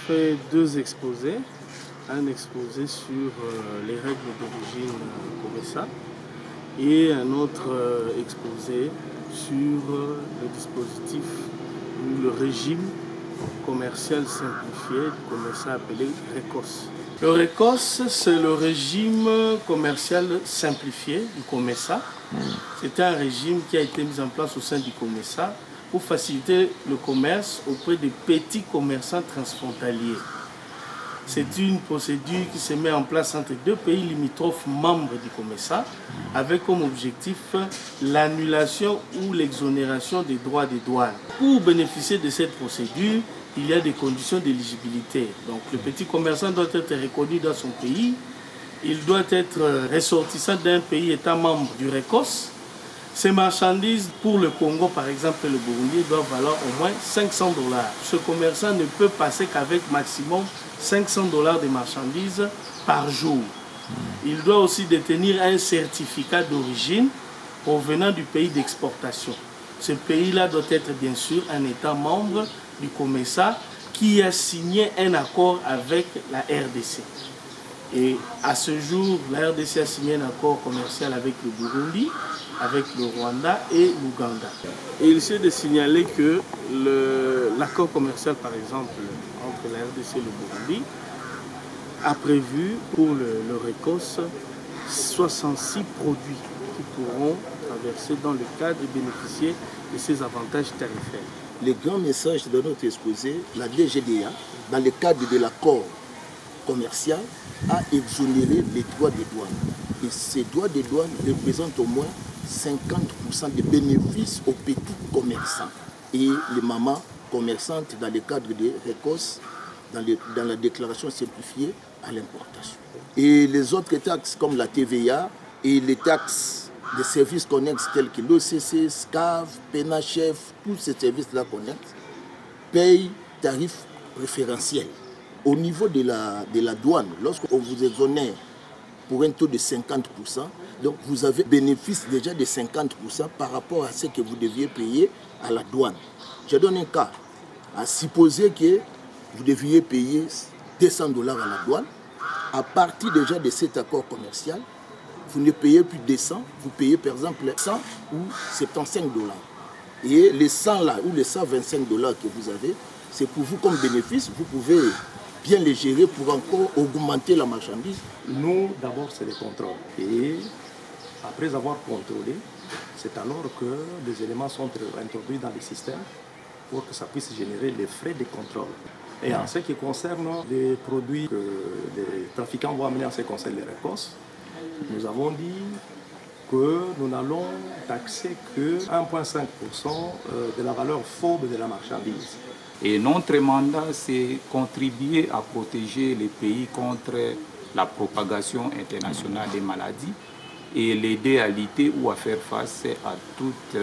fait deux exposés. Un exposé sur les règles d'origine COMESA et un autre exposé sur le dispositif ou le régime commercial simplifié du COMESA appelé RECOS. Le RECOS, c'est le régime commercial simplifié du COMESA. C'est un régime qui a été mis en place au sein du COMESA pour faciliter le commerce auprès des petits commerçants transfrontaliers. C'est une procédure qui se met en place entre deux pays limitrophes membres du COMESA avec comme objectif l'annulation ou l'exonération des droits de douane. Pour bénéficier de cette procédure, il y a des conditions d'éligibilité. Donc le petit commerçant doit être reconnu dans son pays, il doit être ressortissant d'un pays état membre du RECOS. Ces marchandises, pour le Congo par exemple et le Burundi, doivent valoir au moins 500 $. Ce commerçant ne peut passer qu'avec maximum 500 $ de marchandises par jour. Il doit aussi détenir un certificat d'origine provenant du pays d'exportation. Ce pays-là doit être bien sûr un État membre du COMESA qui a signé un accord avec la RDC. Et à ce jour, la RDC a signé un accord commercial avec le Burundi, avec le Rwanda et l'Ouganda. Et il s'est de signaler que l'accord commercial, par exemple, entre la RDC et le Burundi, a prévu pour le RECOS 66 produits qui pourront traverser dans le cadre et bénéficier de ces avantages tarifaires. Le grand message de notre exposé, la DGDA, dans le cadre de l'accord commercial, a exonéré les droits de douane. Et ces droits de douane représentent au moins 50% de bénéfices aux petits commerçants et les mamans commerçantes dans le cadre des RECOS, dans la déclaration simplifiée à l'importation. Et les autres taxes comme la TVA et les taxes des services connexes tels que l'OCC, SCAV, PENACHEF, tous ces services-là connexes payent tarifs préférentiels. Au niveau de la douane, lorsqu'on vous exonère pour un taux de 50%, donc vous avez bénéfice déjà de 50% par rapport à ce que vous deviez payer à la douane. Je donne un cas. À supposer que vous deviez payer 200 $ à la douane, à partir déjà de cet accord commercial, vous ne payez plus 200, vous payez par exemple 100 ou 75 $. Et les 100 là ou les 125 $ que vous avez, c'est pour vous comme bénéfice, vous pouvez bien les gérer pour encore augmenter la marchandise. Nous, d'abord, c'est le contrôle. Et après avoir contrôlé, c'est alors que les éléments sont introduits dans le système pour que ça puisse générer les frais de contrôle. Et en ce qui concerne les produits que les trafiquants vont amener en ce qui concerne les RECOS, nous avons dit que nous n'allons taxer que 1,5% de la valeur fourbe de la marchandise. Et notre mandat, c'est contribuer à protéger les pays contre la propagation internationale des maladies et l'aider à lutter ou à faire face à toute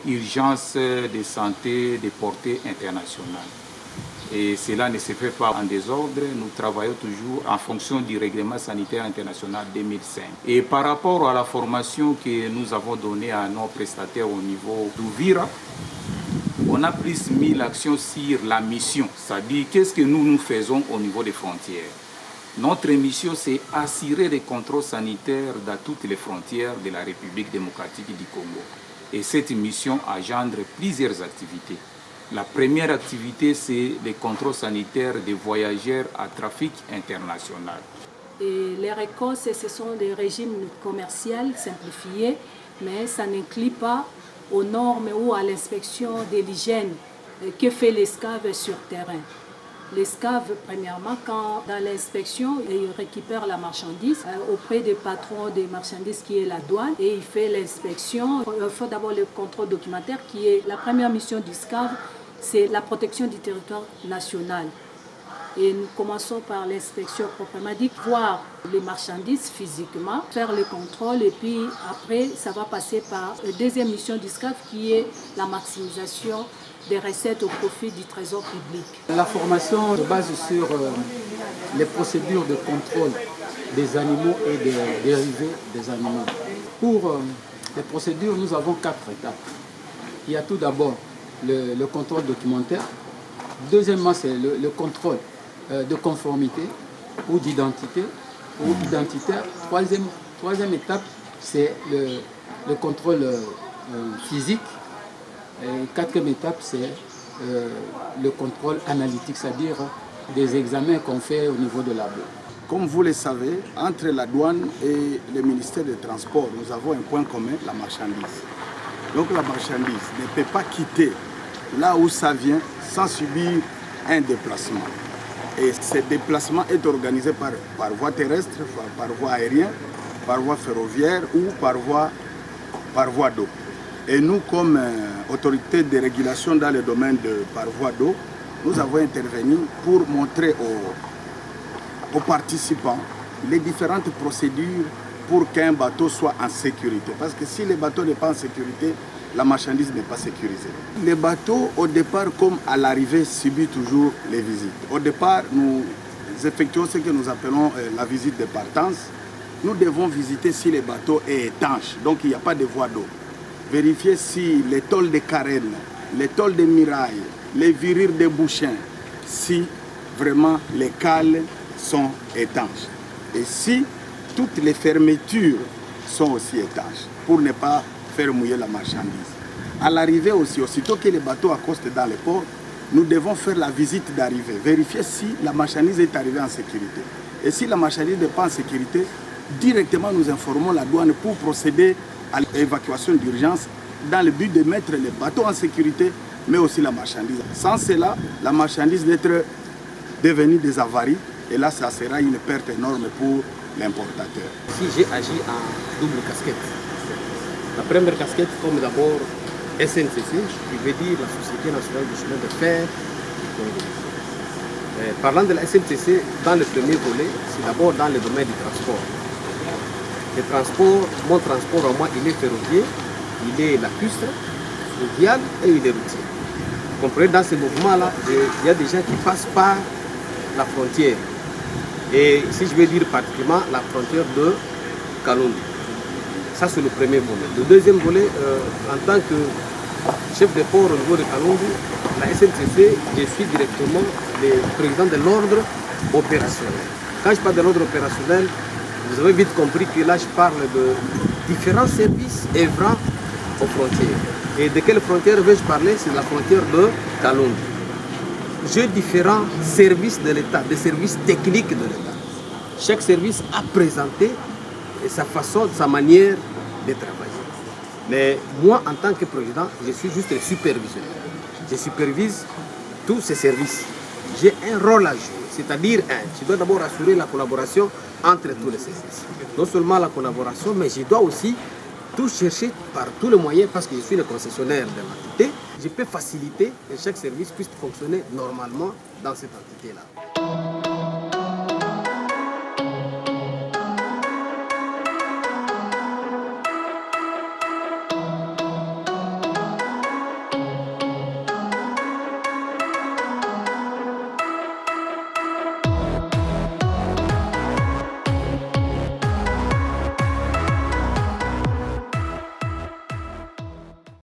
urgence de santé de portée internationale. Et cela ne se fait pas en désordre, nous travaillons toujours en fonction du règlement sanitaire international 2005. Et par rapport à la formation que nous avons donnée à nos prestataires au niveau d'Ouvira, on a plus mis l'action sur la mission, c'est-à-dire qu'est-ce que nous faisons au niveau des frontières. Notre mission, c'est assurer les contrôles sanitaires dans toutes les frontières de la République démocratique du Congo. Et cette mission engendre plusieurs activités. La première activité, c'est les contrôles sanitaires des voyageurs à trafic international. Et les RECOS, ce sont des régimes commerciaux simplifiés, mais ça n'inclut pas aux normes ou à l'inspection de l'hygiène que fait l'ESCAV sur terrain. L'ESCAV, premièrement, quand dans l'inspection, il récupère la marchandise auprès des patrons des marchandises qui est la douane et il fait l'inspection. Il faut d'abord le contrôle documentaire qui est la première mission du SCAV, c'est la protection du territoire national. Et nous commençons par l'inspection proprement dit, voir les marchandises physiquement, faire le contrôle et puis après ça va passer par la deuxième mission du SCAF qui est la maximisation des recettes au profit du trésor public. La formation se base sur les procédures de contrôle des animaux et des dérivés des animaux. Pour les procédures, nous avons 4 étapes. Il y a tout d'abord le contrôle documentaire. Deuxièmement, c'est le contrôle de conformité ou d'identité ou identitaire. Troisième étape, c'est le contrôle physique. Et quatrième étape, c'est le contrôle analytique, c'est-à-dire des examens qu'on fait au niveau de labo. Comme vous le savez, entre la douane et le ministère des Transports, nous avons un point commun, la marchandise. Donc la marchandise ne peut pas quitter là où ça vient sans subir un déplacement. Et ce déplacement est organisé par voie terrestre, par voie aérienne, par voie ferroviaire ou par voie d'eau. Et nous, comme autorité de régulation dans le domaine par voie d'eau, nous avons intervenu pour montrer aux participants les différentes procédures pour qu'un bateau soit en sécurité. Parce que si le bateau n'est pas en sécurité, la marchandise n'est pas sécurisée. Les bateaux, au départ, comme à l'arrivée, subissent toujours les visites. Au départ, nous effectuons ce que nous appelons la visite de partance. Nous devons visiter si le bateau est étanche, donc il n'y a pas de voie d'eau. Vérifier si les tôles de carène, les tôles de miraille, les virures de bouchins, si vraiment les cales sont étanches. Et si toutes les fermetures sont aussi étanches, pour ne pas faire mouiller la marchandise. À l'arrivée aussi, aussitôt que les bateaux accostent dans les ports, nous devons faire la visite d'arrivée, vérifier si la marchandise est arrivée en sécurité. Et si la marchandise n'est pas en sécurité, directement nous informons la douane pour procéder à l'évacuation d'urgence dans le but de mettre les bateaux en sécurité, mais aussi la marchandise. Sans cela, la marchandise d'être devenue des avaries, et là, ça sera une perte énorme pour l'importateur. Si j'ai agi en double casquette, la première casquette, comme d'abord SNCC, qui veut dire la Société nationale du chemin de fer du Congo. Parlant de la SNCC, dans le premier volet, c'est d'abord dans le domaine du transport. Le transport, mon transport à moi, il est ferroviaire, il est lacustre, fluvial et il est routier. Vous comprenez, dans ce mouvement-là, il y a des gens qui passent par la frontière. Et si je veux dire particulièrement la frontière de Kalonji. Ça, c'est le premier volet. Le deuxième volet, en tant que chef de port au niveau de Kalonji, la SNCC, je suis directement le président de l'ordre opérationnel. Quand je parle de l'ordre opérationnel, vous avez vite compris que là, je parle de différents services œuvrant aux frontières. Et de quelle frontière vais-je parler? C'est la frontière de Kalonji. J'ai différents services de l'État, des services techniques de l'État. Chaque service a présenté sa façon, sa manière de travailler. Mais moi, en tant que président, je suis juste le superviseur. Je supervise tous ces services. J'ai un rôle à jouer, c'est-à-dire, je dois d'abord assurer la collaboration entre tous les services. Non seulement la collaboration, mais je dois aussi tout chercher par tous les moyens, parce que je suis le concessionnaire de l'entité. Je peux faciliter que chaque service puisse fonctionner normalement dans cette entité-là.